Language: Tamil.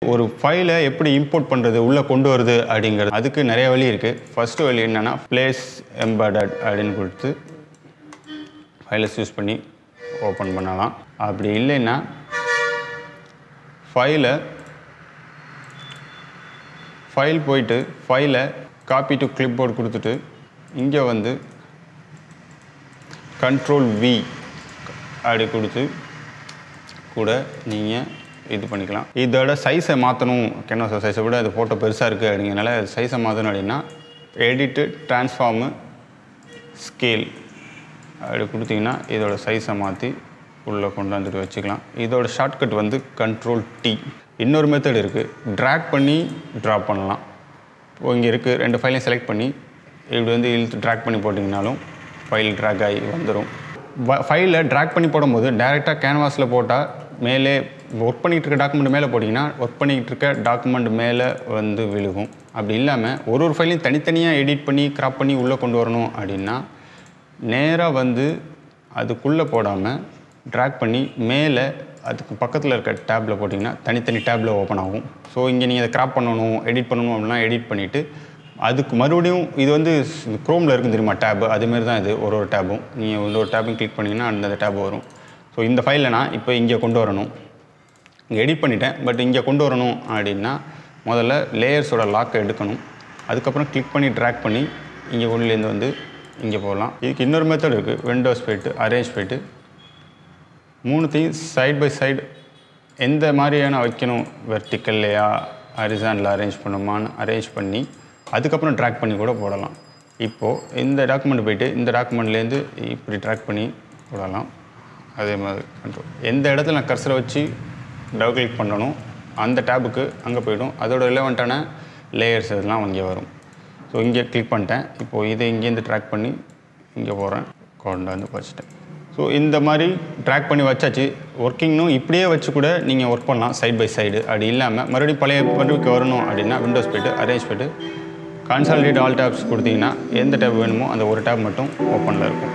ஒரு ஃபைலை எப்படி இம்போர்ட் பண்ணுறது உள்ளே கொண்டு வருது அப்படிங்கிறது அதுக்கு நிறைய வழி இருக்குது. ஃபஸ்ட்டு வழி என்னென்னா பிளேஸ் எம்பெடட் அப்படின்னு கொடுத்து ஃபைலை சூஸ் பண்ணி ஓப்பன் பண்ணலாம். அப்படி இல்லைன்னா ஃபைல் போயிட்டு ஃபைலை காப்பி டு கிளிப்போர்ட் கொடுத்துட்டு இங்கே வந்து Ctrl+V அப்படி கொடுத்து கூட நீங்கள் இது பண்ணிக்கலாம். இதோட சைஸை மாற்றணும், கேன்வாஸ் சைஸை விட அது ஃபோட்டோ பெருசாக இருக்குது அப்படிங்கிறனால சைஸை மாற்றணும் அப்படின்னா எடிட்டு ட்ரான்ஸ்ஃபார்மு ஸ்கேல் அப்படி கொடுத்தீங்கன்னா இதோட சைஸை மாற்றி உள்ளே கொண்டாந்துட்டு வச்சுக்கலாம். இதோட ஷார்ட்கட் வந்து Ctrl+T. இன்னொரு மெத்தட் இருக்குது, ட்ராக் பண்ணி ட்ராப் பண்ணலாம். இப்போ இங்கே இருக்குது 2 ஃபைலையும் செலக்ட் பண்ணி இப்படி வந்து இழுத்து ட்ராக் பண்ணி போட்டிங்கனாலும் ஃபைல் ட்ராக் ஆகி வந்துடும். ஃபைலை ட்ராக் பண்ணி போடும்போது டைரெக்டாக கேன்வாஸில் போட்டால் மேலே ஒர்க் பண்ணிகிட்டு இருக்க டாக்குமெண்ட் மேலே போட்டிங்கன்னா ஒர்க் பண்ணிகிட்டு இருக்க டாக்குமெண்ட் மேலே வந்து விழுகும். அப்படி இல்லாமல் ஒரு ஃபைலையும் தனித்தனியாக எடிட் பண்ணி கிராப் பண்ணி உள்ளே கொண்டு வரணும் அப்படின்னா நேராக வந்து அதுக்குள்ளே போடாமல் ட்ராக் பண்ணி மேலே அதுக்கு பக்கத்தில் இருக்க டேப்பில் போட்டிங்கன்னா தனித்தனி டேப்பில் ஓப்பன் ஆகும். ஸோ இங்கே நீங்கள் அதை கிராப் பண்ணணும், எடிட் பண்ணணும் அப்படின்னா எடிட் பண்ணிவிட்டு அதுக்கு மறுபடியும் இது வந்து க்ரோமில் இருக்கும் தெரியுமா டேபு, அதுமாரி தான் இது. ஒரு டேபும் நீங்கள் ஒரு டேபும் கிளிக் பண்ணிங்கன்னா அந்த டேப் வரும். ஸோ இந்த ஃபைலை நான் இப்போ இங்கே கொண்டு வரணும், இங்கே எடிட் பண்ணிட்டேன், பட் இங்கே கொண்டு வரணும் அப்படின்னா முதல்ல லேயர்ஸோட லாக்கை எடுக்கணும். அதுக்கப்புறம் கிளிக் பண்ணி ட்ராக் பண்ணி இங்கே உள்ளேருந்து வந்து இங்கே போகலாம். இதுக்கு இன்னொரு மெத்தட் இருக்குது, விண்டோஸ் போய்ட்டு அரேஞ்ச் போய்ட்டு 3த்தையும் சைட் பை சைடு எந்த மாதிரியான வைக்கணும், வெர்டிக்கல்லையா ஹரிசான்டில் அரேஞ்ச் பண்ணுமான்னு அரேஞ்ச் பண்ணி அதுக்கப்புறம் ட்ராக் பண்ணி கூட போடலாம். இப்போது இந்த டாக்குமெண்ட் போய்ட்டு இந்த டாக்குமெண்ட்லேருந்து இப்படி ட்ராக் பண்ணி போடலாம். அதே மாதிரி கண்ட்ரோல் எந்த இடத்துல நான் கர்சரை வச்சு டபுள் கிளிக் பண்ணணும் அந்த டேபுக்கு அங்கே போய்டும். அதோட ரிலவெண்ட்டான லேயர்ஸ் இதெல்லாம் இங்கே வரும். ஸோ இங்கே கிளிக் பண்ணிட்டேன். இப்போது இதை இங்கேருந்து ட்ராக் பண்ணி இங்கே போகிறேன், கொண்டாந்து வச்சுட்டேன். ஸோ இந்த மாதிரி ட்ராக் பண்ணி வச்சாச்சு. ஒர்க்கிங்னும் இப்படியே வச்சு கூட நீங்கள் ஒர்க் பண்ணலாம் சைட் பை சைடு. அப்படி இல்லாமல் மறுபடியும் பழைய பதிவுக்கு வரணும் அப்படின்னா விண்டோஸ் போய்ட்டு அரேஞ்ச் போய்ட்டு கான்சாலிடேட் ஆல் டேப்ஸ் கொடுத்தீங்கன்னா எந்த டேப் வேணுமோ அந்த ஒரு டேப் மட்டும் ஓப்பனில் இருக்கும்.